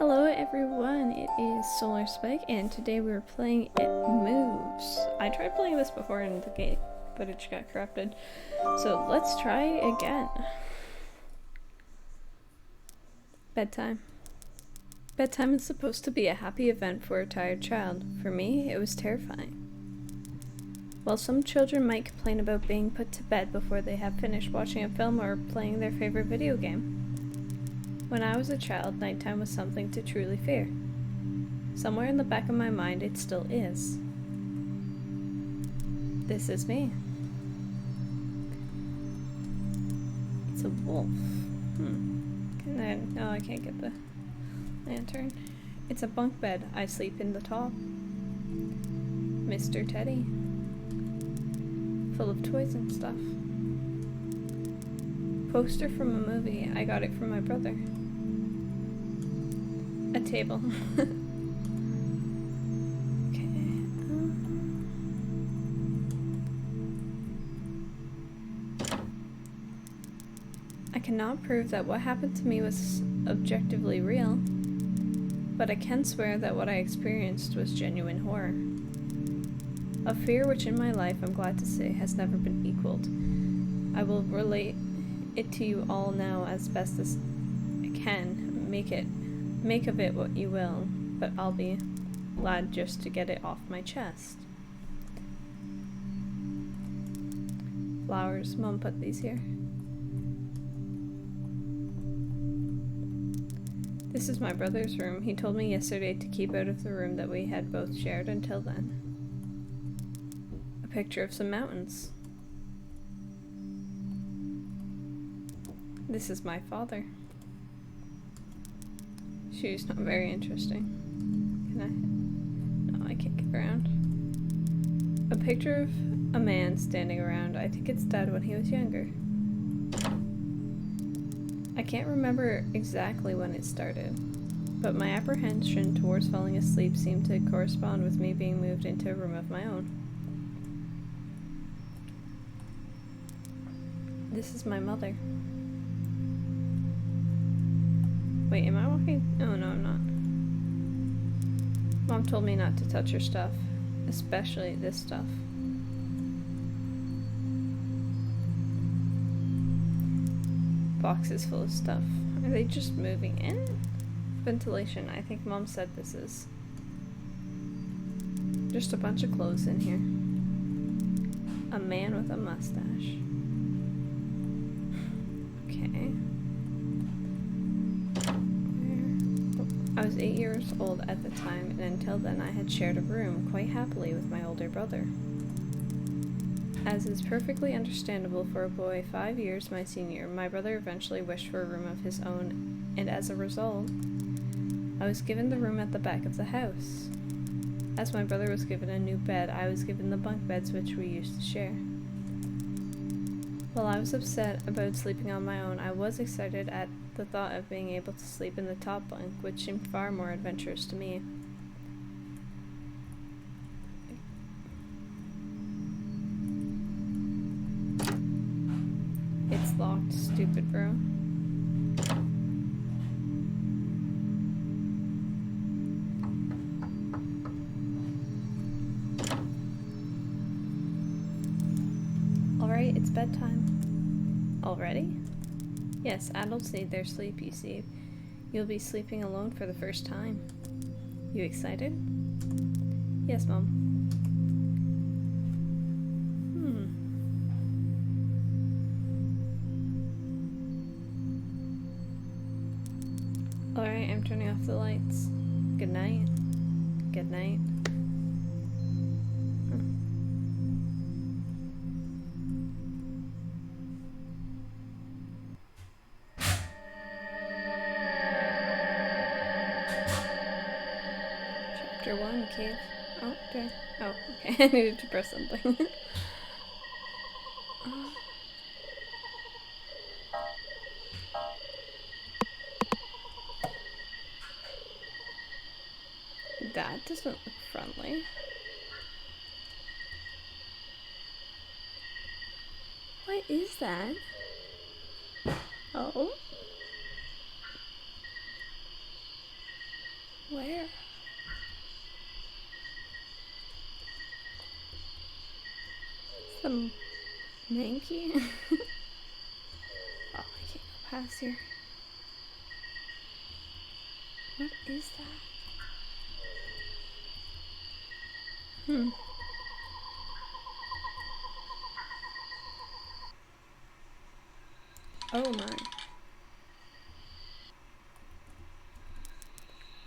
Hello everyone, it is Solar Spike and today we're playing It Moves. I tried playing this before and the game footage got corrupted, so let's try again. Bedtime. Bedtime is supposed to be a happy event for a tired child. For me, it was terrifying. While some children might complain about being put to bed before they have finished watching a film or playing their favorite video game, when I was a child, nighttime was something to truly fear. Somewhere in the back of my mind, it still is. This is me. It's a wolf. No, I can't get the lantern. It's a bunk bed. I sleep in the top. Mr. Teddy. Full of toys and stuff. Poster from a movie. I got it from my brother. A table. Okay. I cannot prove that what happened to me was objectively real, but I can swear that what I experienced was genuine horror. A fear which in my life, I'm glad to say, has never been equaled. I will relate it to you all now as best as I can. Make of it what you will, but I'll be glad just to get it off my chest. Flowers. Mom put these here. This is my brother's room. He told me yesterday to keep out of the room that we had both shared until then. A picture of some mountains. This is my father. She's not very interesting. Can I? No, I can't get around. A picture of a man standing around. I think it's Dad when he was younger. I can't remember exactly when it started, but my apprehension towards falling asleep seemed to correspond with me being moved into a room of my own. This is my mother. Wait, am I walking? Oh, no, I'm not. Mom told me not to touch her stuff, especially this stuff. Boxes full of stuff. Are they just moving in? Ventilation. I think Mom said this is just a bunch of clothes in here. A man with a mustache. Okay. I was 8 years old at the time, and until then I had shared a room quite happily with my older brother. As is perfectly understandable for a boy 5 years my senior, my brother eventually wished for a room of his own, and as a result, I was given the room at the back of the house. As my brother was given a new bed, I was given the bunk beds which we used to share. While I was upset about sleeping on my own, I was excited at the thought of being able to sleep in the top bunk, which seemed far more adventurous to me. It's locked, stupid bro. Alright, it's bedtime. Already? Yes, adults need their sleep, you see. You'll be sleeping alone for the first time. You excited? Yes, Mom. Alright, I'm turning off the lights. Good night. Good night. Chapter 1, cave. Oh, okay. Oh, okay. I needed to press something. That doesn't look friendly. What is that? Oh. Where? Some manky? Oh, I can't go past here. What is that? Oh my.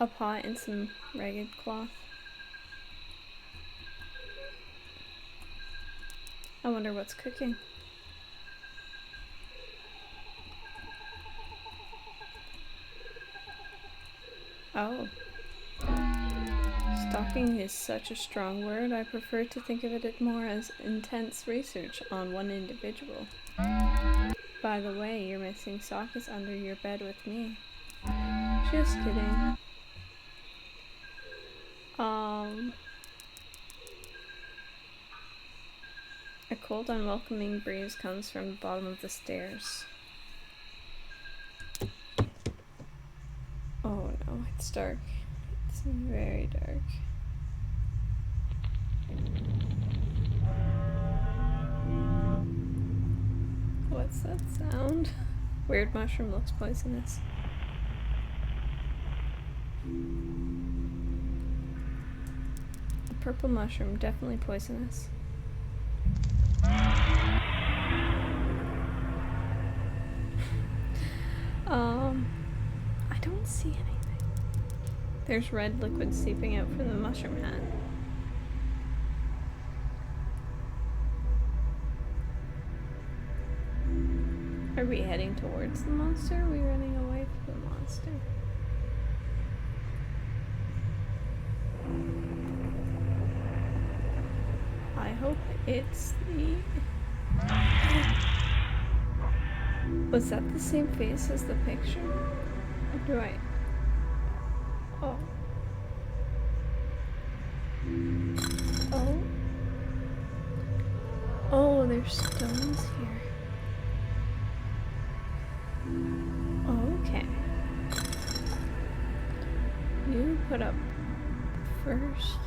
A pot and some ragged cloth. I wonder what's cooking. Oh. Stalking is such a strong word. I prefer to think of it more as intense research on one individual. By the way, your missing sock is under your bed with me. Just kidding. A cold, unwelcoming breeze comes from the bottom of the stairs. Oh no, it's dark. It's very dark. What's that sound? Weird mushroom looks poisonous. A purple mushroom, definitely poisonous. I don't see anything. There's red liquid seeping out from the mushroom hat. Are we heading towards the monster? Or are we running away from the monster? I hope it's the... Was that the same face as the picture? Or do I... Oh. Oh. Oh, there's stones here. Okay. You put up first.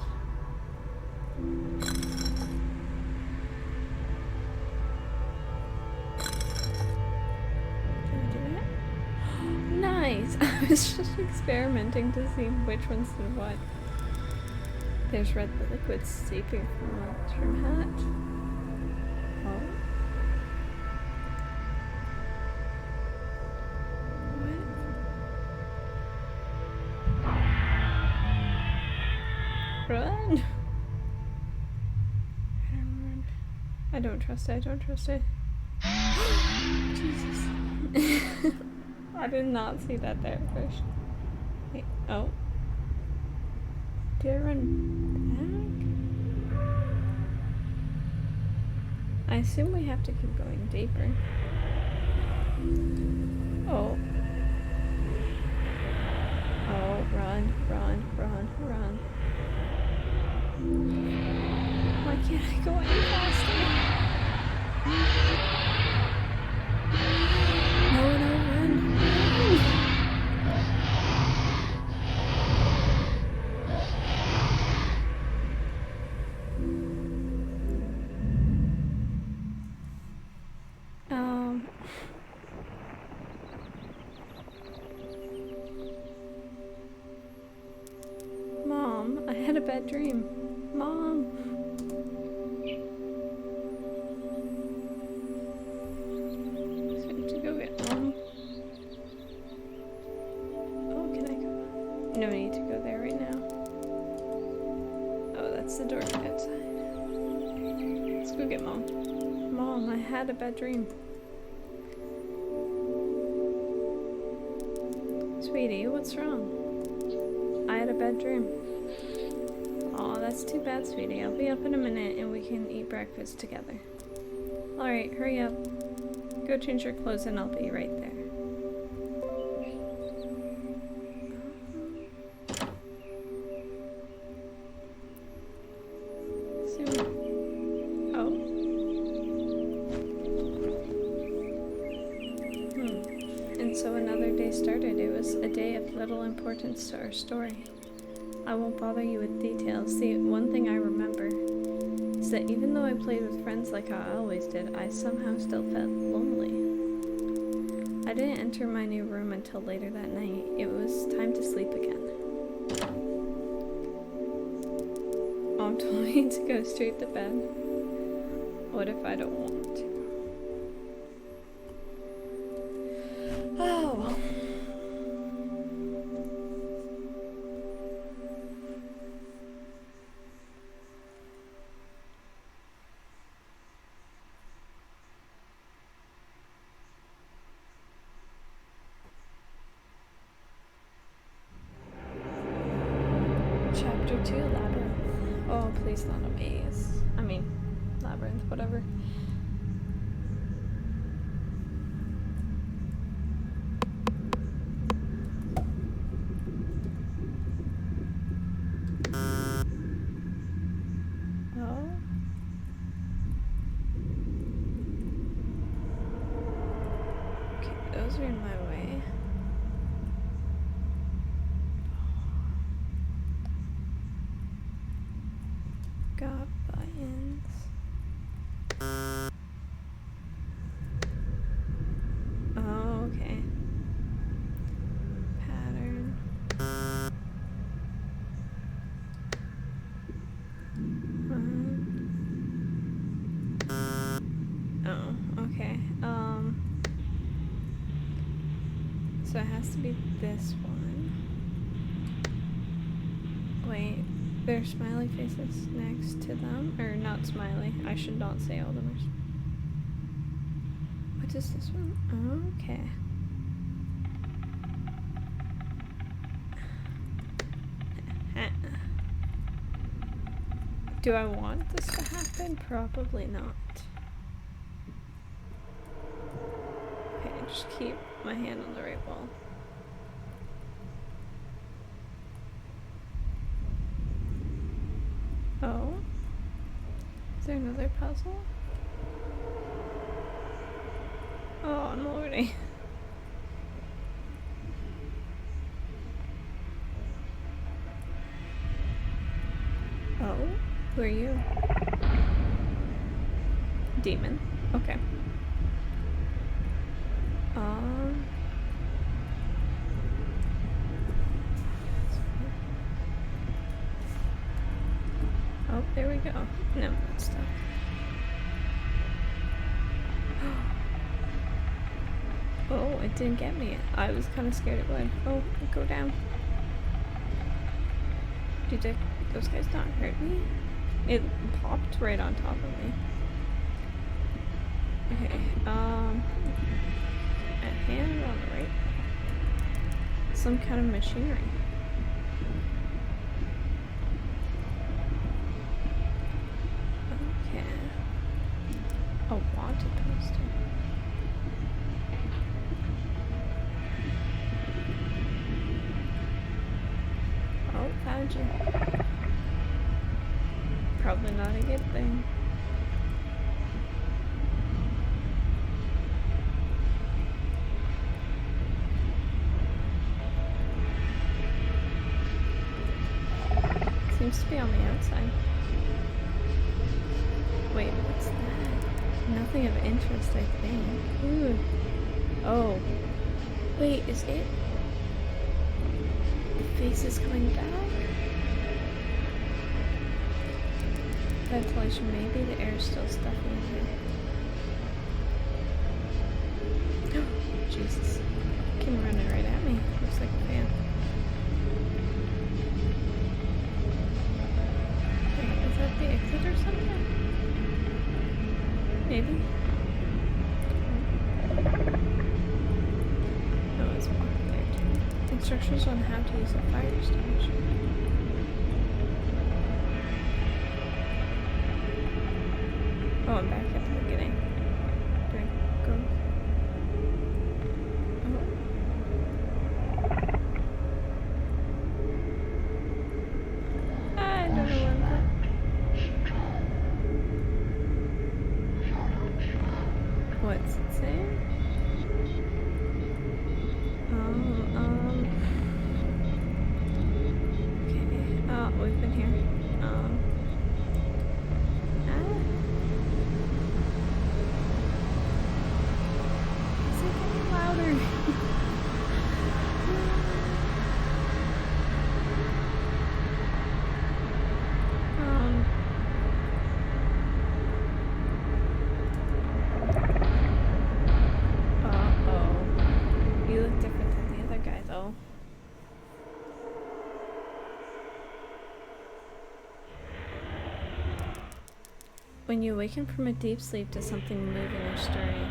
Nice! I was just experimenting to see which ones did what. There's red liquid seeping from the mushroom hat. Oh. What? Run! I don't trust it, I don't trust it. Jesus. I did not see that there first. Wait, oh. Did I run back? I assume we have to keep going deeper. Oh. Oh, run, run, run, run. Why can't I go any faster? No, no, run. Mom, I had a bad dream. Mom. So I have to go get Mom. Oh, can I go? No need to go there right now. Oh, that's the door to the outside. Let's go get Mom. Mom, I had a bad dream. Sweetie, what's wrong? I had a bad dream. Aw, that's too bad, sweetie. I'll be up in a minute and we can eat breakfast together. Alright, hurry up. Go change your clothes and I'll be right there. Soon. Oh. And so another day started. It was a day of little importance to our story. I won't bother you with details. The one thing I remember is that even though I played with friends like how I always did, I somehow still felt lonely. I didn't enter my new room until later that night. It was time to sleep again. Mom told me to go straight to bed. What if I don't want to? Oh, well. Chapter 2, Labyrinth. Oh, please not a maze. I mean, labyrinth, whatever. Oh. Okay, those are in my way. Got buttons. Oh, okay. Pattern. Oh, okay. So it has to be this one. Wait. There are smiley faces next to them, or not smiley. I should not say all of them. What is this one? Okay. Do I want this to happen? Probably not. Okay, just keep my hand on the right wall. Oh, is there another puzzle? Oh, lordy. Oh, who are you? Demon. Okay. Oh, there we go. No, that's stuck. Oh, it didn't get me. I was kind of scared it would. Oh, go down. Did those guys not hurt me? It popped right on top of me. Okay, a hand on the right. Some kind of machinery. A wanted poster. Oh, found you. Probably not a good thing. Seems to be on the outside. Wait, what's that? Nothing of interest, I think. Ooh. Oh. Wait, is it? The face is coming back? Ventilation, maybe the air is still stuffy in here. Jesus. Came running right at me. Looks like a fan. Wait, is that the exit or something? Maybe? No, it's walking there too. Instructions on how to use a fire extinguisher. Oh, I'm back at the beginning. Do I go? Oh. I don't know where I'm going. What's it saying? Okay. when you awaken from a deep sleep to something moving or stirring.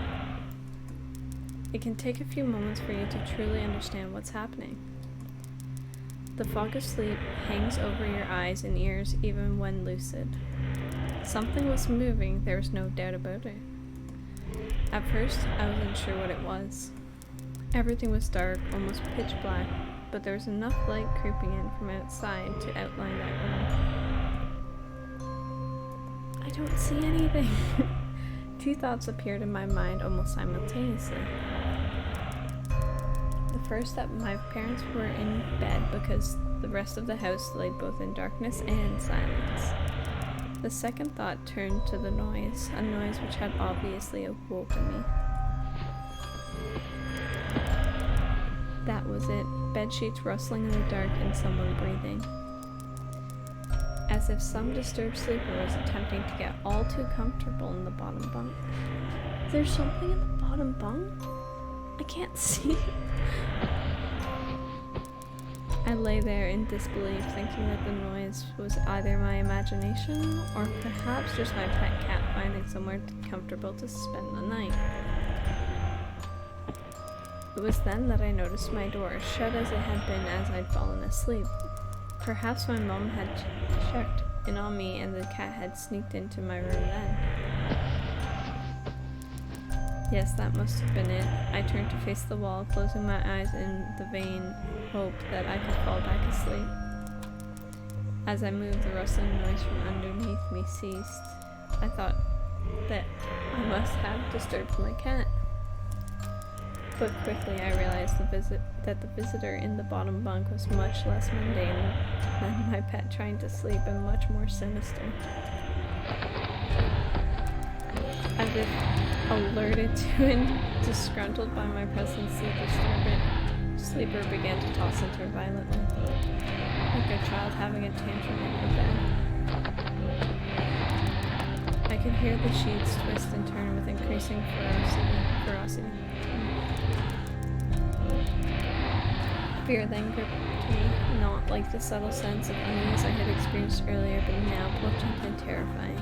It can take a few moments for you to truly understand what's happening. The fog of sleep hangs over your eyes and ears even when lucid. Something was moving, there was no doubt about it. At first, I wasn't sure what it was. Everything was dark, almost pitch black, but there was enough light creeping in from outside to outline that room. I don't see anything. Two thoughts appeared in my mind almost simultaneously. The first, that my parents were in bed because the rest of the house lay both in darkness and silence. The second thought turned to the noise, a noise which had obviously awoken me. That was it, bed sheets rustling in the dark and someone breathing. As if some disturbed sleeper was attempting to get all too comfortable in the bottom bunk. There's something in the bottom bunk? I can't see. I lay there in disbelief, thinking that the noise was either my imagination or perhaps just my pet cat finding somewhere comfortable to spend the night. It was then that I noticed my door, shut as it had been as I'd fallen asleep. Perhaps my mom had checked in on me and the cat had sneaked into my room then. Yes, that must have been it. I turned to face the wall, closing my eyes in the vain hope that I could fall back asleep. As I moved, the rustling noise from underneath me ceased. I thought that I must have disturbed my cat. But quickly I realized that the visitor in the bottom bunk was much less mundane than my pet trying to sleep and much more sinister. As if alerted to and disgruntled by my presence, the sleeper began to toss and turn violently, like a child having a tantrum in her bed. I could hear the sheets twist and turn with increasing ferocity. Fear then gripped me, not like the subtle sense of unease I had experienced earlier, but now potent and terrifying.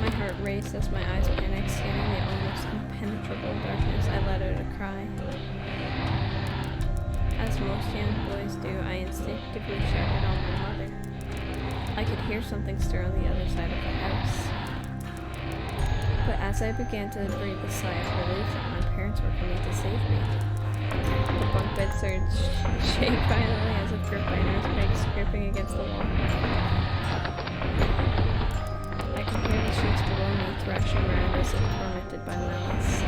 My heart raced as my eyes panicked, scanning the almost impenetrable darkness. I let out a cry. As most young boys do, I instinctively shouted on my mother. I could hear something stir on the other side of the house. But as I began to breathe a sigh of relief that my parents were coming to save me, the bunk bed started to shake violently as if gripped by nose pegs scraping against the wall. I could hear the sheets below me thrashing around as if tormented by malice.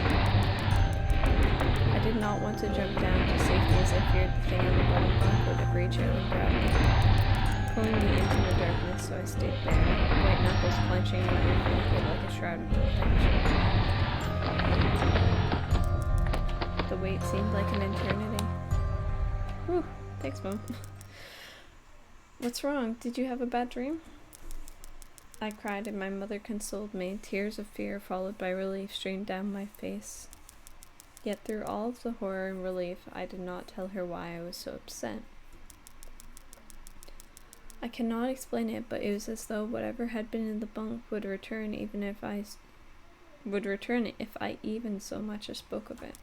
I did not want to jump down to safety as I feared the thing on the bottom bunk would reach out and grab me, pulling me into the darkness, so I stayed there, white knuckles clenching my blanket like a shroud of protection. The wait seemed like an eternity. Whew, thanks, Mom. What's wrong? Did you have a bad dream? I cried and my mother consoled me. Tears of fear followed by relief streamed down my face. Yet through all of the horror and relief, I did not tell her why I was so upset. I cannot explain it, but it was as though whatever had been in the bunk would return if I even so much as spoke of it.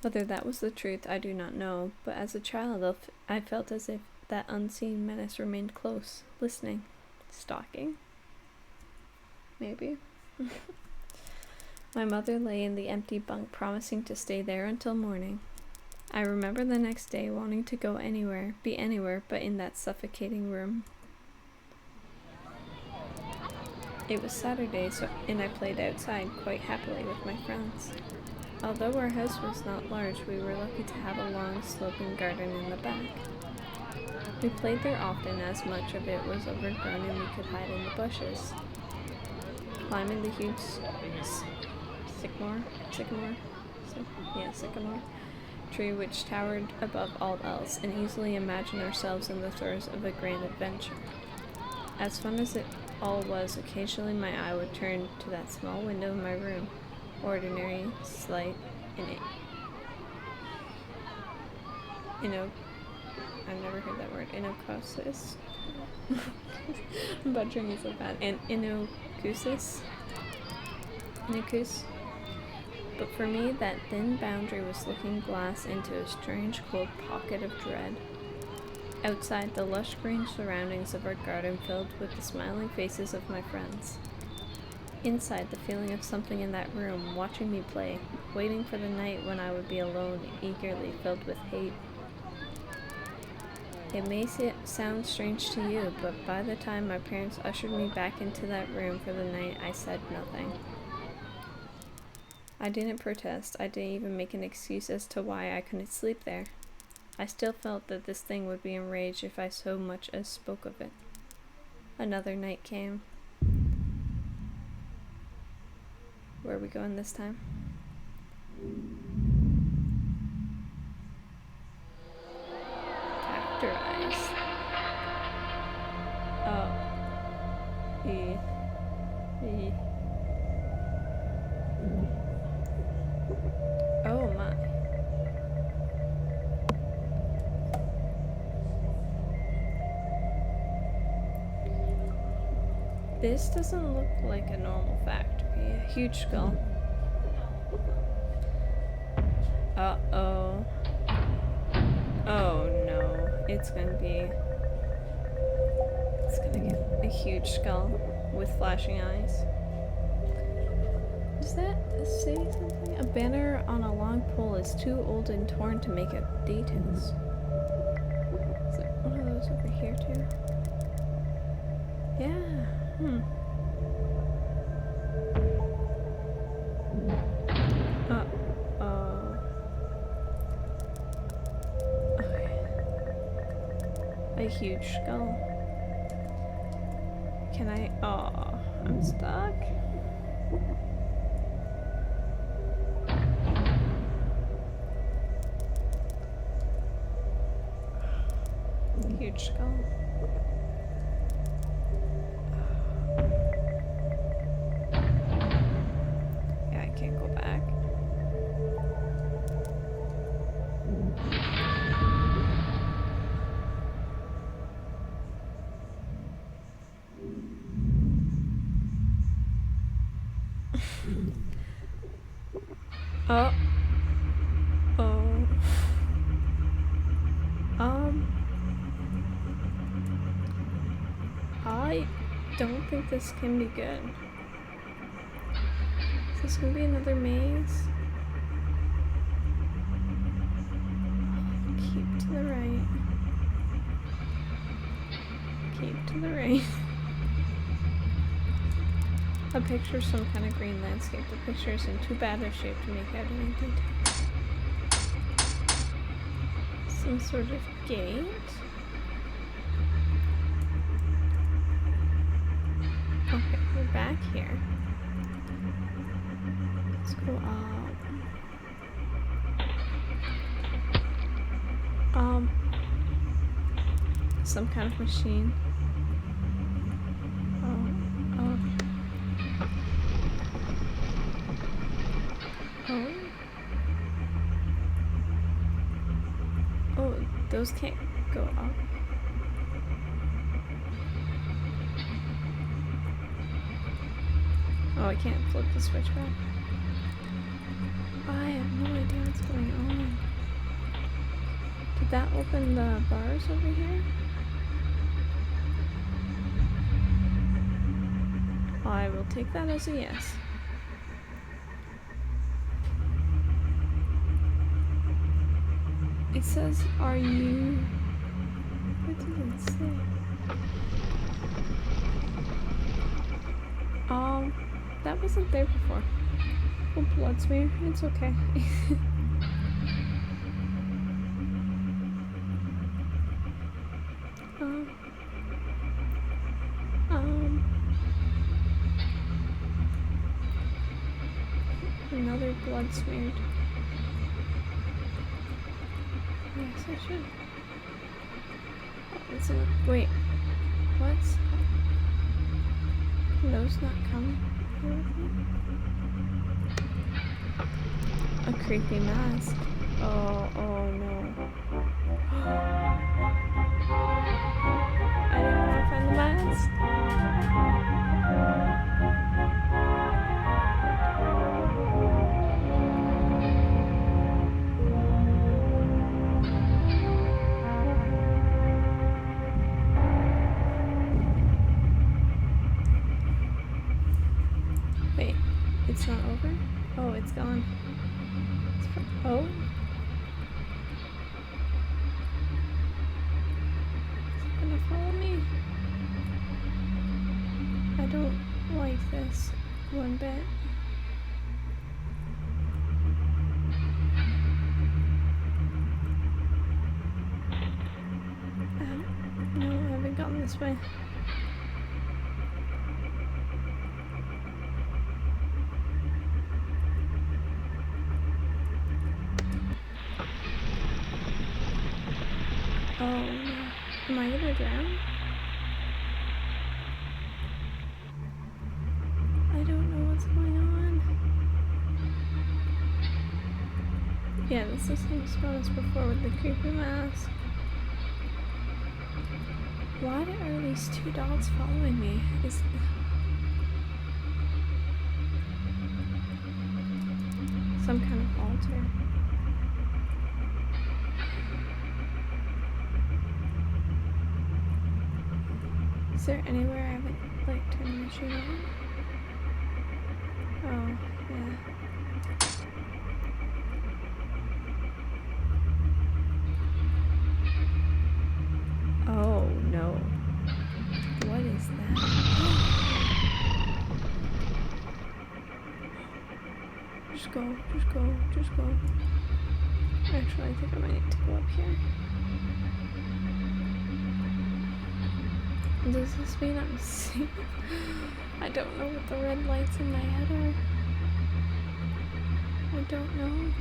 Whether that was the truth, I do not know, but as a child, I felt as if that unseen menace remained close, listening, stalking. Maybe. My mother lay in the empty bunk, promising to stay there until morning. I remember the next day wanting to go anywhere, be anywhere but in that suffocating room. It was Saturday, and I played outside quite happily with my friends. Although our house was not large, we were lucky to have a long, sloping garden in the back. We played there often, as much of it was overgrown and we could hide in the bushes. Climbing the huge sycamore tree which towered above all else, and easily imagine ourselves in the throes of a grand adventure. As fun as it all was, occasionally my eye would turn to that small window in my room, ordinary, slight, I've never heard that word, innocuous, I'm butchering it so bad. And Inukusis? Inukus? But for me, that thin boundary was looking glass into a strange cold pocket of dread. Outside, the lush green surroundings of our garden filled with the smiling faces of my friends. Inside, the feeling of something in that room, watching me play, waiting for the night when I would be alone, eagerly filled with hate. It may sound strange to you, but by the time my parents ushered me back into that room for the night, I said nothing. I didn't protest. I didn't even make an excuse as to why I couldn't sleep there. I still felt that this thing would be enraged if I so much as spoke of it. Another night came. Where are we going this time? Factorized. Oh. Oh my. This doesn't look like a normal factory. A huge skull. Uh-oh. Oh no. It's gonna get a huge skull with flashing eyes. Does that say something? A banner on a long pole is too old and torn to make out details. Is there one of those over here too? Yeah. Okay. A huge skull. Can I? Oh, I'm stuck. Huge skull. Yeah, I can't go back. Oh. I don't think this can be good. Is this gonna be another maze? Keep to the right. Keep to the right. A picture of some kind of green landscape. The picture is in too bad a shape to make out any detail. Some sort of gate? Okay, we're back here. Let's go up. Some kind of machine. Oh, those can't go up. Oh, I can't flip the switch back. I have no idea what's going on. Did that open the bars over here? I will take that as a yes. It says, are you... What does it say? That wasn't there before. Oh, blood smear. It's okay. Another blood smeared. Yes, I should. Oh, it's a... Wait. What's... Can those not come here with me? A creepy mask. Oh no. I didn't it's gone. Oh. Is it gonna follow me? I don't like this one bit. No, I haven't gotten this way. Oh no. Am I gonna drown? I don't know what's going on. Yeah, this is the same spot as before with the creepy mask. Why are these two dogs following me? Some kind of altar. Is there anywhere I haven't, like, turned the machine on? Oh, yeah. Oh, no. What is that? Just go, just go, just go. Actually, I think I might need to go up here. Does this mean I'm safe? I don't know what the red lights in my head are. I don't know.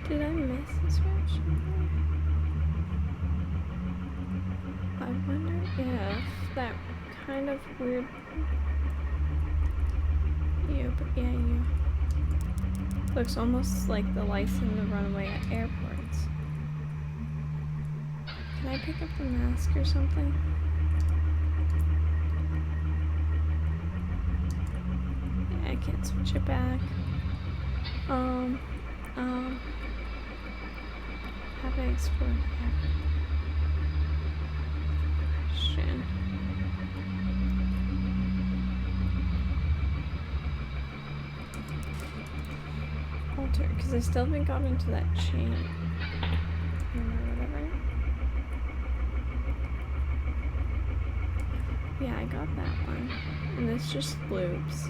Did I miss this switch? I wonder if that kind of weird... You, but yeah, you. Looks almost like the lights in the runway at airports. Can I pick up the mask or something? Yeah, I can't switch it back. How do I explore here? Question. Alter, because I still haven't got into that chain. Or whatever. Yeah, I got that one. And this just loops.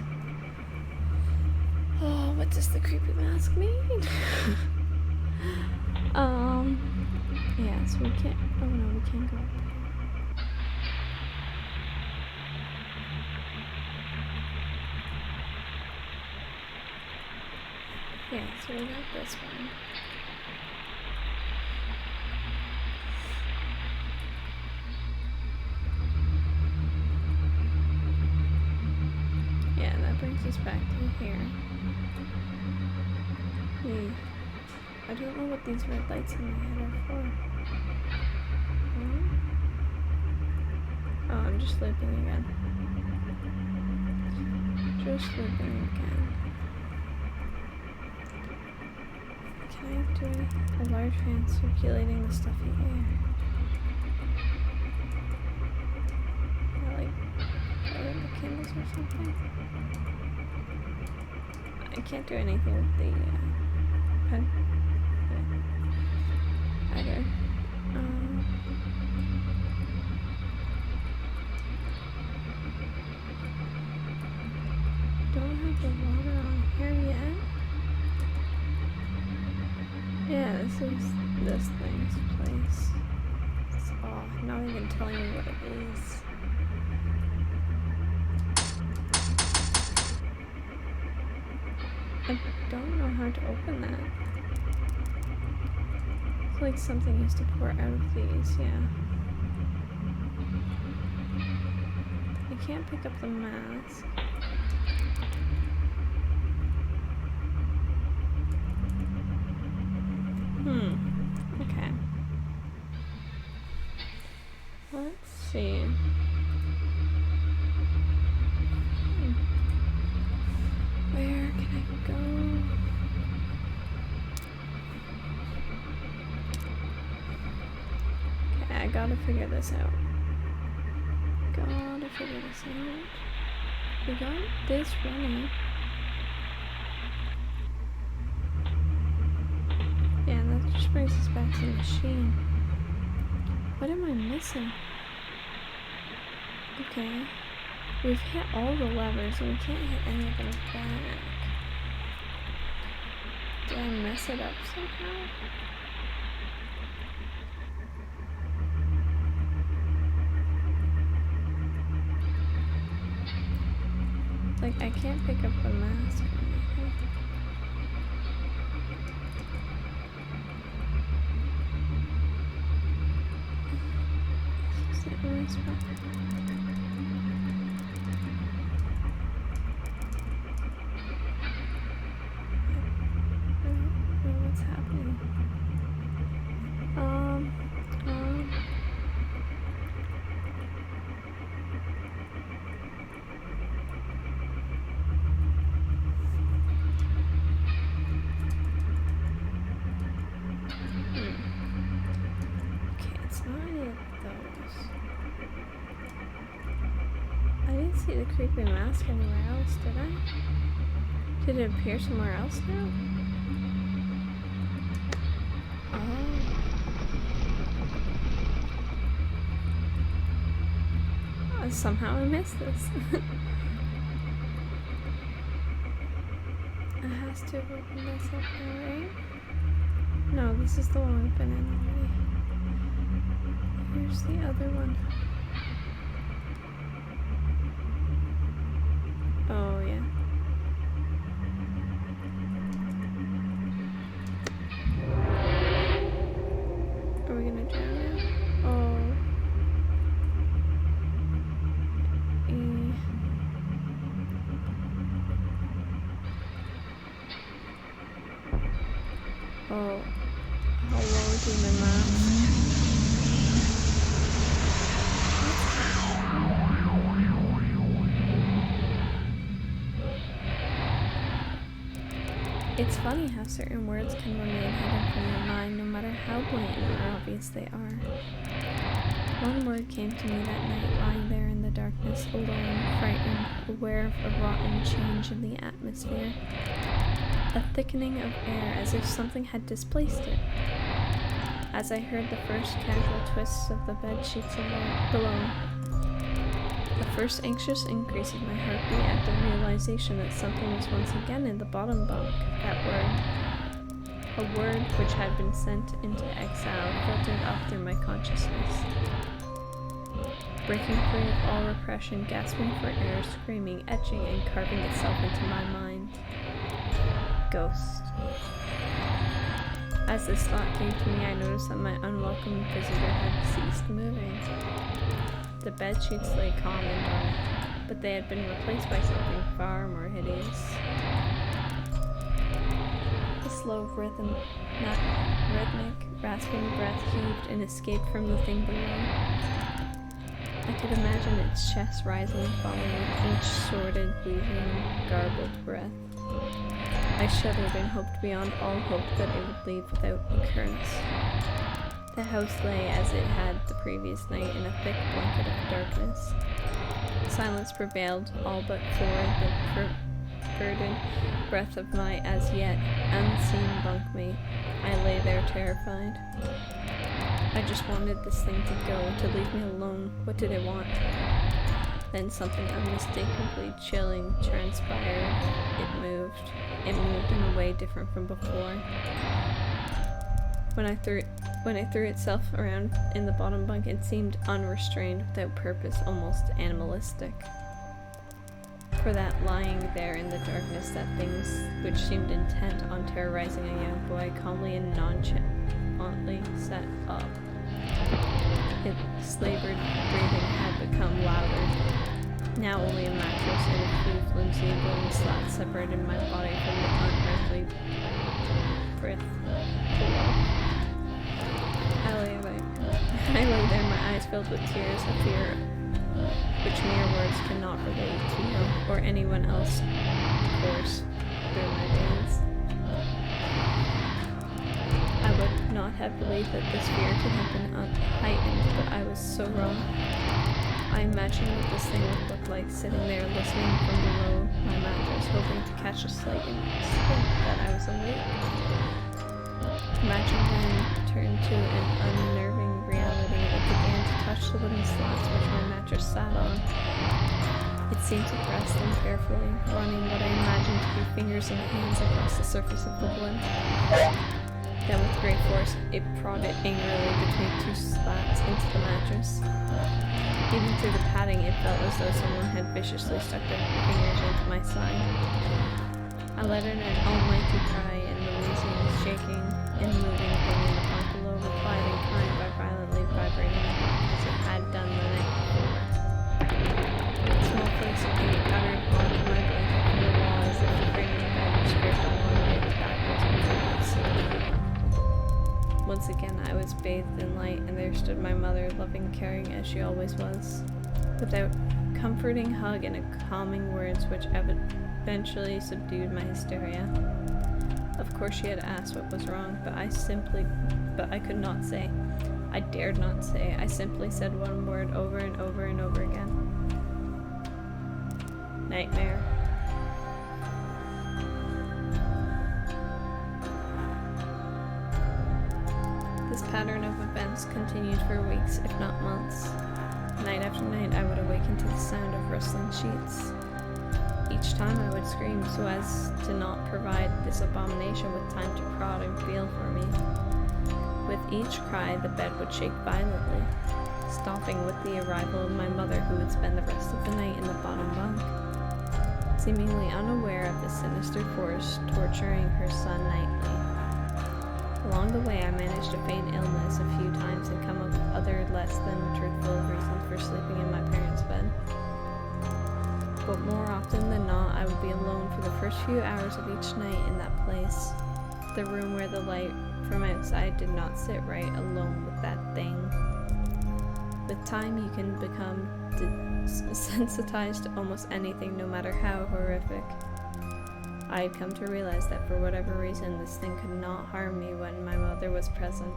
Oh, what does the creepy mask mean? Yeah, so we can't, oh no, we can't go up there. Yeah, so we got this one. Yeah, that brings us back to here. I don't know what these red lights in my head are for. Oh, I'm just looping again. Just looping again. Can I do a large fan circulating the stuffy air? Yeah, like the candles or something? I can't do anything with the pen. Yeah. Either. Don't have the water on here yet. Yeah, this is this thing's place. It's not even telling me what it is. I don't know how to open that. It's like something has to pour out of these, yeah. I can't pick up the mask. Okay. Let's see. Where can I go? Okay, I gotta figure this out. god, I figured this out. We got this running. Yeah, that just brings us back to the machine. What am I missing? Okay. We've hit all the levers and we can't hit any of them back. Did I mess it up somehow? Like, I can't pick up the mask or anything. Is it in this one? I don't know what's happening. Okay, it's not any of those. I didn't see the creepy mask anywhere else, did I? Did it appear somewhere else now? Oh. Somehow I missed this. It has to have opened this up now, right? No, this is the one we've been in already. Here's the other one. Oh, yeah. Are we gonna drown now? Oh. Oh. Hello, demon mask. It's funny how certain words can remain hidden from your mind no matter how blatant or obvious they are. One word came to me that night, lying there in the darkness, alone, frightened, aware of a rotten change in the atmosphere. A thickening of air, as if something had displaced it. As I heard the first casual twists of the bed sheets below, the first anxious increase of my heartbeat at the realization that something was once again in the bottom bunk, that word. A word which had been sent into exile, filtered up through my consciousness. Breaking free of all repression, gasping for air, screaming, etching, and carving itself into my mind. Ghost. As this thought came to me, I noticed that my unwelcome visitor had ceased moving. The bed sheets lay calm and dark, but they had been replaced by something far more hideous. The slow rhythmic, rasping breath heaved and escaped from the thing below. I could imagine its chest rising and falling with each sordid, weaving, garbled breath. I shuddered and hoped beyond all hope that it would leave without occurrence. The house lay as it had the previous night in a thick blanket of darkness. Silence prevailed, all but for the perverted breath of my as yet unseen bunkmate. I lay there terrified. I just wanted this thing to go, to leave me alone. What did it want? Then something unmistakably chilling transpired. It moved. It moved in a way different from before. When it threw itself around in the bottom bunk, it seemed unrestrained, without purpose, almost animalistic. For that lying there in the darkness, that things which seemed intent on terrorizing a young boy calmly and nonchalantly sat up. Its labored breathing had become louder. Now only a mattress and a few flimsy wooden slats separated my body from the unearthly breath below. I lay there, my eyes filled with tears, a fear which mere words cannot relate to you or anyone else course through my veins. I would not have believed that this fear could have been heightened, but I was so wrong. I imagined what this thing would look like, sitting there listening from below my mattress, hoping to catch a slight hint that I was awake. Imagine then turned to an unnerving reality. It began to touch the wooden slats which my mattress sat on. It seemed to press them carefully, running what I imagined to be fingers and hands across the surface of the wood. Then with great force, it prodded angrily between two slats into the mattress. Even through the padding, it felt as though someone had viciously stuck their fingers into my side. I let out an almighty cry, and Louisiana, shaking and moving, thinking the bunk below, replied in kind by violently vibrating as it had done the night before. Small flakes of paint powdered onto my blanket from the wall as if the frame of the bed was scraped a long way backwards and forwards. Once again, I was bathed in light, and there stood my mother, loving, caring as she always was, without comforting hug and calming words which eventually subdued my hysteria. Of course, she had asked what was wrong, but I could not say. I dared not say. I simply said one word over and over and over again. Nightmare. This pattern of events continued for weeks, if not months. Night after night, I would awaken to the sound of rustling sheets. Each time I would scream so as to not provide this abomination with time to prod and feel for me. With each cry, the bed would shake violently, stopping with the arrival of my mother, who would spend the rest of the night in the bottom bunk, seemingly unaware of the sinister force torturing her son nightly. Along the way, I managed to feign illness a few times and come up with other less than truthful reasons for sleeping in my parents' bed. But more often than not, I would be alone for the first few hours of each night in that place, the room where the light from outside did not sit right, alone with that thing. With time, you can become desensitized to almost anything, no matter how horrific. I had come to realize that for whatever reason, this thing could not harm me when my mother was present.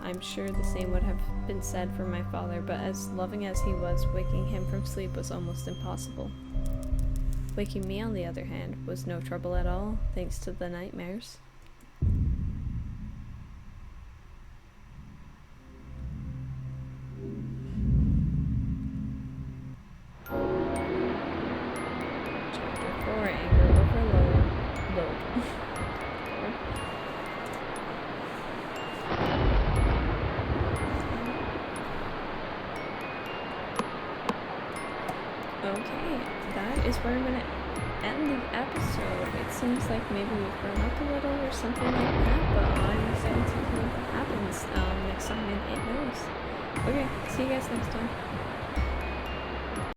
I'm sure the same would have been said for my father, but as loving as he was, waking him from sleep was almost impossible. Waking me, on the other hand, was no trouble at all, thanks to the nightmares. Okay, that is where I'm gonna end the episode. It seems like maybe we've grown up a little or something like that, but I'm going to see what happens next time in It Knows. Okay, see you guys next time.